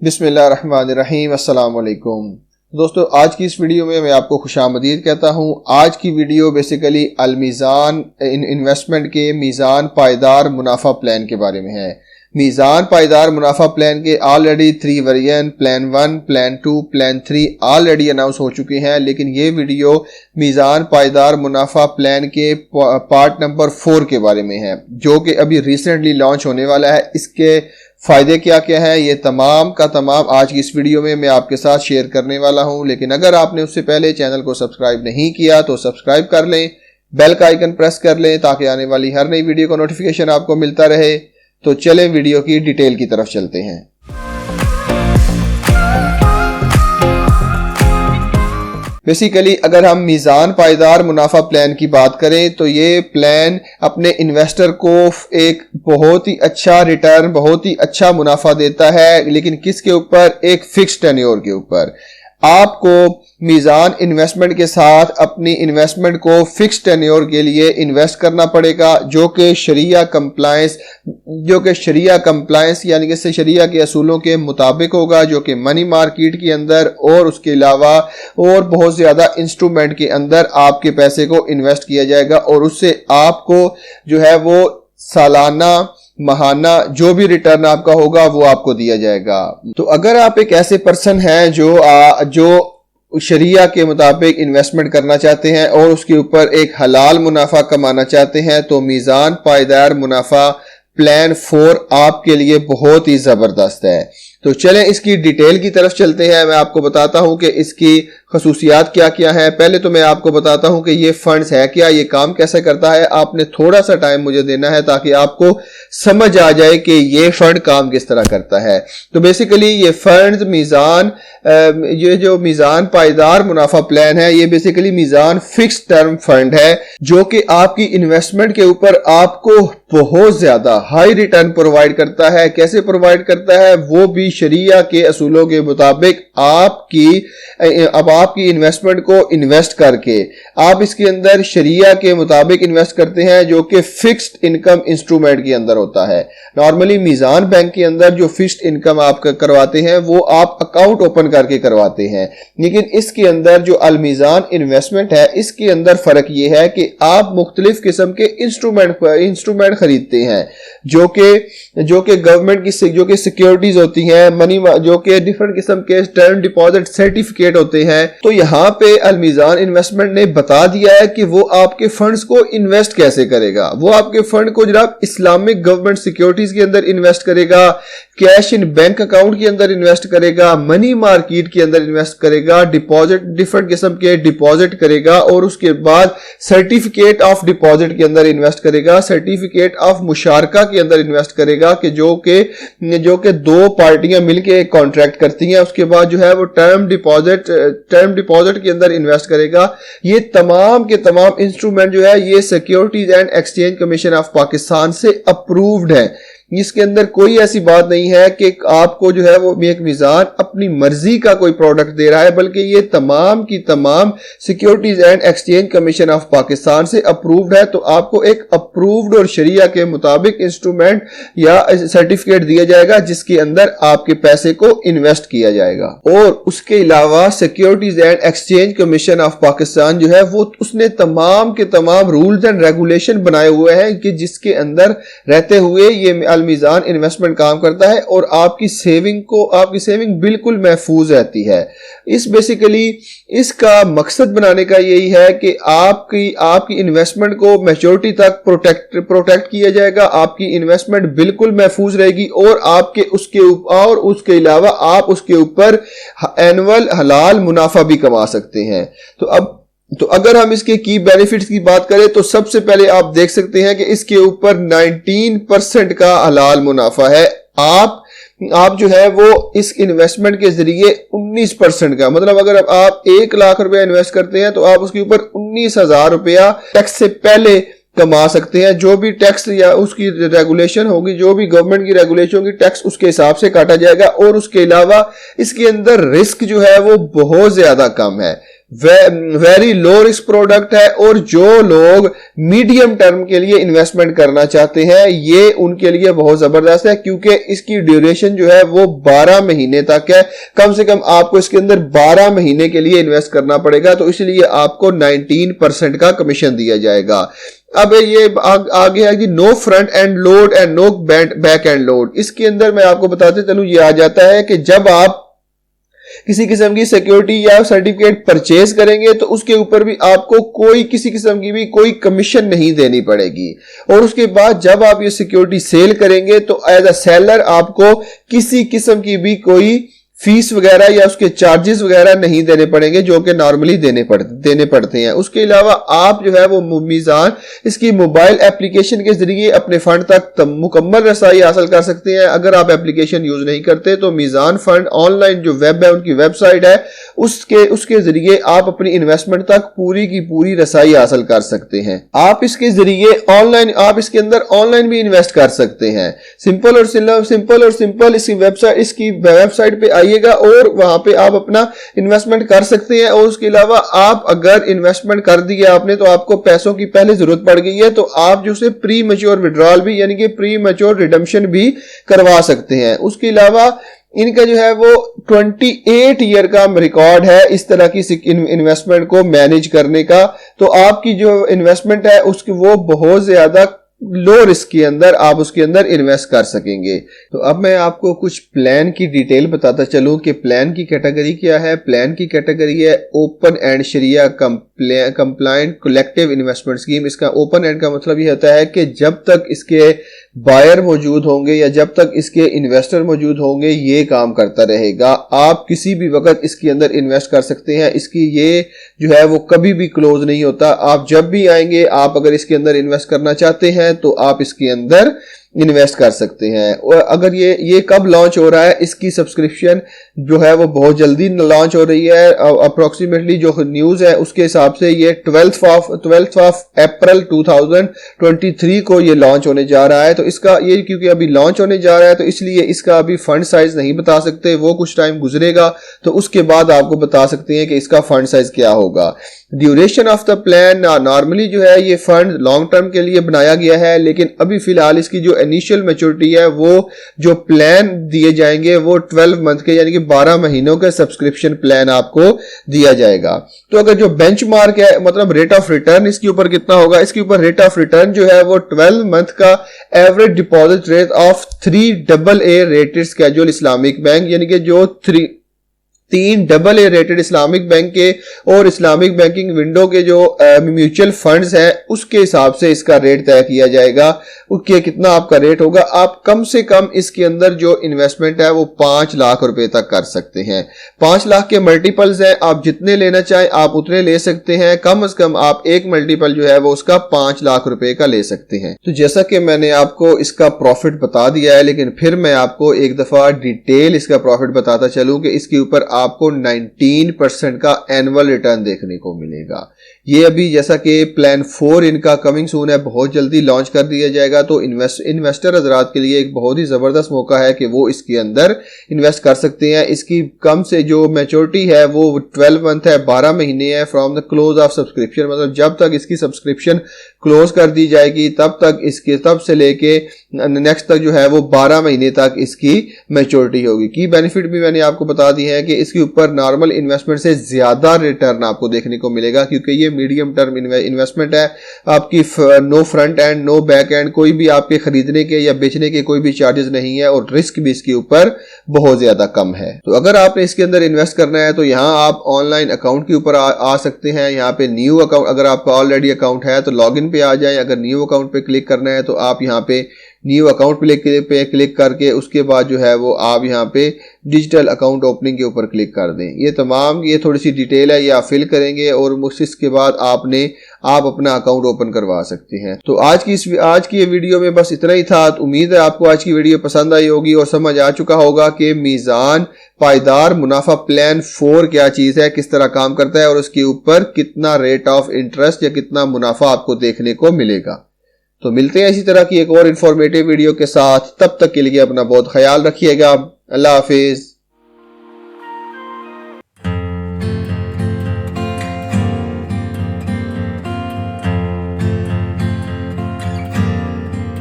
बिस्मिल्लाहिर्रहमानिर्रहीम, अस्सलाम वालेकुम। दोस्तों, आज की इस वीडियो में मैं आपको खुशामदीद कहता हूँ। आज की वीडियो बेसिकली अलमीज़ान इन्वेस्टमेंट के मीज़ान पायदार मुनाफा प्लान के बारे में है। मीज़ान पायदार मुनाफा प्लान के already 3 variant, plan 1, plan 2, plan 3 already announce हो चुके हैं, लेकिन ये वीडियो मीज़ान पायदार मुनाफा प्लान के पार्ट नंबर 4 के बारे में है, जो कि अभी रिसेंटली लॉन्च होने वाला है। इसके फ़ायदे क्या क्या हैं, ये तमाम का तमाम आज की इस वीडियो में मैं आपके साथ शेयर करने वाला हूं। लेकिन अगर आपने उससे पहले चैनल को सब्सक्राइब नहीं किया तो सब्सक्राइब कर लें, बेल का आइकन प्रेस कर लें ताकि आने वाली हर नई वीडियो का नोटिफिकेशन आपको मिलता रहे। तो चलें वीडियो की डिटेल की तरफ चलते हैं। बेसिकली अगर हम मीज़ान पायदार मुनाफा प्लान की बात करें तो ये प्लान अपने इन्वेस्टर को एक बहुत ही अच्छा रिटर्न, बहुत ही अच्छा मुनाफा देता है, लेकिन किसके ऊपर? एक फिक्स टेन्योर के ऊपर। आपको मीज़ान इन्वेस्टमेंट के साथ अपनी इन्वेस्टमेंट को फिक्स टेन्योर के लिए इन्वेस्ट करना पड़ेगा, जो कि शरिया कंप्लायंस यानी कि शरिया के असूलों के मुताबिक होगा, जो कि मनी मार्केट के अंदर और उसके अलावा और बहुत ज़्यादा इंस्ट्रूमेंट के अंदर आपके पैसे को इन्वेस्ट किया जाएगा और उससे आपको जो है वो सालाना महाना जो भी रिटर्न आपका होगा वो आपको दिया जाएगा। तो अगर आप एक ऐसे पर्सन हैं जो शरिया के मुताबिक इन्वेस्टमेंट करना चाहते हैं और उसके ऊपर एक हलाल मुनाफा कमाना चाहते हैं, तो मीज़ान पायदार मुनाफा प्लान 4 आपके लिए बहुत ही ज़बरदस्त है। तो चलें इसकी डिटेल की तरफ चलते हैं। मैं आपको बताता हूं कि इसकी खसूसियात क्या क्या है। पहले तो मैं आपको बताता हूं कि ये फंड्स है क्या, ये काम कैसे करता है। आपने थोड़ा सा टाइम मुझे देना है ताकि आपको समझ आ जाए कि ये फंड काम किस तरह करता है। तो बेसिकली ये फंड्स ये जो मीज़ान पायदार मुनाफा प्लान है, ये बेसिकली मीज़ान फिक्स टर्म फंड है, जो कि आपकी इन्वेस्टमेंट के ऊपर आपको बहुत ज्यादा हाई रिटर्न प्रोवाइड करता है। कैसे प्रोवाइड करता है? वो भी शरिया के असूलों के मुताबिक आपकी इन्वेस्टमेंट को इन्वेस्ट करके आप इसके अंदर शरिया के मुताबिक इन्वेस्ट करते हैं, जो कि फिक्स्ड इनकम इंस्ट्रूमेंट के अंदर होता है। नॉर्मली मीज़ान बैंक के अंदर जो फिक्स्ड इनकम आप करवाते हैं वो आप अकाउंट ओपन करके करवाते हैं, लेकिन इसके अंदर जो अलमीज़ान इन्वेस्टमेंट है, इसके अंदर फर्क ये है कि आप मुख्तलिफ किस्म के इंस्ट्रूमेंट खरीदते हैं, जो कि गवर्नमेंट की जो कि सिक्योरिटीज होती हैं, मनी जो कि डिफरेंट किस्म के टर्म डिपॉजिट सर्टिफिकेट होते हैं। तो यहाँ पे अलमीज़ान इन्वेस्टमेंट ने बता दिया है कि वो आपके फंड्स को इन्वेस्ट कैसे करेगा। वो आपके फंड को जनाब इस्लामिक गवर्नमेंट सिक्योरिटीज के अंदर इन्वेस्ट करेगा, कैश इन बैंक अकाउंट के अंदर इन्वेस्ट करेगा, मनी मार्केट के अंदर इन्वेस्ट करेगा, डिपॉजिट डिफरेंट किस्म के डिपॉजिट करेगा और उसके बाद सर्टिफिकेट ऑफ डिपॉजिट के अंदर इन्वेस्ट करेगा, सर्टिफिकेट ऑफ मुशारका के अंदर इन्वेस्ट करेगा कि जो कि दो पार्टियां मिलके कॉन्ट्रैक्ट करती हैं। उसके बाद जो है वो टर्म डिपॉजिट के अंदर इन्वेस्ट करेगा। ये तमाम के तमाम इंस्ट्रूमेंट जो है ये securities and exchange commission of Pakistan से अप्रूव्ड है। इसके अंदर कोई ऐसी बात नहीं है कि आपको जो है वो एक मीज़ान अपनी मर्जी का कोई प्रोडक्ट दे रहा है, बल्कि ये तमाम की तमाम securities and exchange commission of Pakistan से अप्रूव्ड है। तो आपको एक अप्रूव्ड और शरिया के मुताबिक इंस्ट्रूमेंट या सर्टिफिकेट दिया जाएगा जिसके अंदर आपके पैसे को इन्वेस्ट किया जाएगा। और उसके अलावा securities and exchange commission of Pakistan जो है वो उसने तमाम के तमाम रूल्स एंड रेगुलेशन बनाए हुए हैं कि जिसके अंदर रहते हुए ये मीज़ान इन्वेस्टमेंट काम करता है और आपकी सेविंग बिल्कुल महफूज रहती है। बेसिकली इसका मकसद बनाने का यही है कि आपकी इन्वेस्टमेंट को मैच्योरिटी तक प्रोटेक्ट किया जाएगा, आपकी इन्वेस्टमेंट बिल्कुल महफूज रहेगी और उसके अलावा आप उसके ऊपर एनुअल हलाल मुनाफा भी कमा सकते हैं। तो अगर हम इसके की बेनिफिट्स की बात करें तो सबसे पहले आप देख सकते हैं कि इसके ऊपर 19% का हलाल मुनाफा है। आप जो है वो इस इन्वेस्टमेंट के जरिए 19% का, मतलब अगर आप 1 लाख रुपया इन्वेस्ट करते हैं तो आप उसके ऊपर 19,000 रुपया टैक्स से पहले कमा सकते हैं। जो भी टैक्स या उसकी रेगुलेशन होगी, जो भी गवर्नमेंट की रेगुलेशन होगी, टैक्स उसके हिसाब से काटा जाएगा। और उसके अलावा इसके अंदर रिस्क जो है वो बहुत ज्यादा कम है। वेरी लो रिस्क प्रोडक्ट है, और जो लोग मीडियम टर्म के लिए इन्वेस्टमेंट करना चाहते हैं ये उनके लिए बहुत जबरदस्त है, क्योंकि इसकी ड्यूरेशन जो है वो 12 महीने तक है। कम से कम आपको इसके अंदर 12 महीने के लिए इन्वेस्ट करना पड़ेगा, तो इसलिए आपको 19% का कमीशन दिया जाएगा। अब ये आगे है कि no front end load and no back end load. इसके अंदर मैं आपको बताते चलूं ये आ जाता है कि जब आप किसी किस्म की सिक्योरिटी या सर्टिफिकेट परचेज करेंगे तो उसके ऊपर भी आपको कोई किसी किस्म की भी कोई कमीशन नहीं देनी पड़ेगी, और उसके बाद जब आप ये सिक्योरिटी सेल करेंगे तो एज अ सेलर आपको किसी किस्म की भी कोई फीस वगैरह या उसके चार्जेस वगैरह नहीं देने पड़ेंगे जो कि नॉर्मली देने पड़ते हैं। उसके अलावा आप जो है वो मीज़ान इसकी मोबाइल एप्लीकेशन के जरिए अपने फंड तक मुकम्मल रसाई हासिल कर सकते हैं। अगर आप एप्लीकेशन यूज नहीं करते तो मीज़ान फंड ऑनलाइन जो वेब है उनकी वेबसाइट है उसके जरिए आप अपनी इन्वेस्टमेंट तक पूरी की पूरी रसाई हासिल कर सकते हैं। आप इसके जरिए ऑनलाइन आप इसके अंदर ऑनलाइन भी इन्वेस्ट कर सकते हैं। सिंपल और सिंपल इसकी वेबसाइट पे आइएगा और वहां पे आप अपना इन्वेस्टमेंट कर सकते हैं। और उसके अलावा आप अगर इन्वेस्टमेंट कर दिया आपने तो आपको पैसों की पहले जरूरत पड़ गई है तो आप जो से प्री मैच्योर विड्रॉल भी यानी कि प्री मैच्योर रिडम्पशन भी करवा सकते हैं। उसके अलावा इनका जो है वो 28 ईयर का रिकॉर्ड है इस तरह की इन्वेस्टमेंट को मैनेज करने का। तो आपकी जो इन्वेस्टमेंट है उसकी वो बहुत ज्यादा लो रिस्क के अंदर आप उसके अंदर इन्वेस्ट कर सकेंगे। तो अब मैं आपको कुछ प्लान की डिटेल बताता चलूं कि प्लान की कैटेगरी क्या है। प्लान की कैटेगरी है ओपन एंड शरिया कंप्लायंट कलेक्टिव इन्वेस्टमेंट स्कीम। इसका ओपन एंड का मतलब ये होता है कि जब तक इसके बायर मौजूद होंगे या जब तक इसके इन्वेस्टर मौजूद होंगे ये काम करता रहेगा। आप किसी भी वक्त इसके अंदर इन्वेस्ट कर सकते हैं। इसकी ये जो है वो कभी भी क्लोज नहीं होता। आप जब भी आएंगे आप अगर इसके अंदर इन्वेस्ट करना चाहते हैं तो आप इसके अंदर इन्वेस्ट कर सकते हैं। और अगर ये कब लॉन्च हो रहा है, इसकी सब्सक्रिप्शन जो है वो बहुत जल्दी लॉन्च हो रही है। अप्रोक्सीमेटली जो न्यूज है उसके हिसाब से ये 12th ऑफ अप्रैल 2023 को ये लॉन्च होने जा रहा है। तो इसका ये क्योंकि अभी लॉन्च होने जा रहा है तो इसलिए इसका अभी फंड साइज नहीं बता सकते, वो कुछ टाइम गुजरेगा तो उसके बाद आपको बता सकते हैं कि इसका फंड साइज क्या होगा। Duration of the plan normally जो है ये फंड लॉन्ग टर्म के लिए बनाया गया है, लेकिन अभी फिलहाल इसकी जो इनिशियल मैच्योरिटी है वो जो प्लान दिए जाएंगे वो 12 मंथ के यानी कि 12 महीनों के सब्सक्रिप्शन प्लान आपको दिया जाएगा। तो अगर जो बेंचमार्क है मतलब रेट ऑफ रिटर्न इसके ऊपर कितना होगा, इसके ऊपर रेट ऑफ रिटर्न जो है वो 12 मंथ का average deposit rate of 3 AA rated schedule Islamic bank यानी कि जो 3 AA रेटेड इस्लामिक बैंक के और इस्लामिक बैंकिंग विंडो के जो म्यूचुअल फंड्स हैं उसके हिसाब से इसका रेट तय किया जाएगा। उसके कितना आपका रेट होगा, आप कम से कम इसके अंदर जो इन्वेस्टमेंट है वो 5 लाख रुपए तक कर सकते हैं। 5 लाख के मल्टीपल्स हैं, आप जितने लेना चाहें आप उतने ले सकते हैं। कम से कम आप एक मल्टीपल जो है वो उसका 5 लाख रुपए का ले सकते हैं। तो जैसा कि मैंने आपको इसका प्रॉफिट बता दिया है, लेकिन फिर मैं आपको एक दफा डिटेल इसका प्रॉफिट बताता चलूं कि इसके ऊपर आपको 19% का एनुअल रिटर्न देखने को मिलेगा। ये अभी जैसा कि प्लान 4 इनका कमिंग सून है, बहुत जल्दी लॉन्च कर दिया जाएगा। तो इन्वेस्टर हजरात के लिए एक बहुत ही जबरदस्त मौका है कि वो इसके अंदर इन्वेस्ट कर सकते हैं। इसकी कम से जो मैच्योरिटी है वो 12 मंथ है, 12 महीने है from the close of subscription. मतलब जब तक इसकी सब्सक्रिप्शन क्लोज कर दी जाएगी तब से लेके नेक्स्ट तक जो है वो 12 महीने तक इसकी मैच्योरिटी होगी। की बेनिफिट भी मैंने आपको बता दी है कि इसके ऊपर नॉर्मल इन्वेस्टमेंट से ज्यादा रिटर्न आपको देखने को मिलेगा, क्योंकि ये मीडियम टर्म इन्वेस्टमेंट है। आपकी no front end no back end कोई भी आपके खरीदने के या बेचने के कोई भी चार्जेस नहीं है और रिस्क भी इसके ऊपर बहुत ज्यादा कम है। तो अगर आपने इसके अंदर इन्वेस्ट करना है तो यहाँ आप ऑनलाइन अकाउंट के ऊपर आ सकते हैं। यहाँ पे न्यू अकाउंट, अगर आपका ऑलरेडी अकाउंट है तो लॉग इन पे आ जाएं। अगर न्यू अकाउंट पे क्लिक करना है तो आप यहाँ पे न्यू अकाउंट पे क्लिक करके उसके बाद जो है वो आप यहाँ पे डिजिटल अकाउंट ओपनिंग के ऊपर क्लिक कर दें। ये थोड़ी सी डिटेल है, ये आप फिल करेंगे और इसके बाद आप अपना अकाउंट ओपन करवा सकते हैं। तो आज की ये वीडियो में बस इतना ही था। तो उम्मीद है आपको आज की वीडियो पसंद आई होगी और समझ आ चुका होगा कि मीज़ान पायदार मुनाफा प्लान 4 क्या चीज है, किस तरह काम करता है और उसके ऊपर कितना रेट ऑफ इंटरेस्ट या कितना मुनाफा आपको देखने को मिलेगा। तो मिलते हैं इसी तरह की एक और इंफॉर्मेटिव वीडियो के साथ। तब तक के लिए अपना बहुत ख्याल रखिएगा। अल्लाह हाफिज।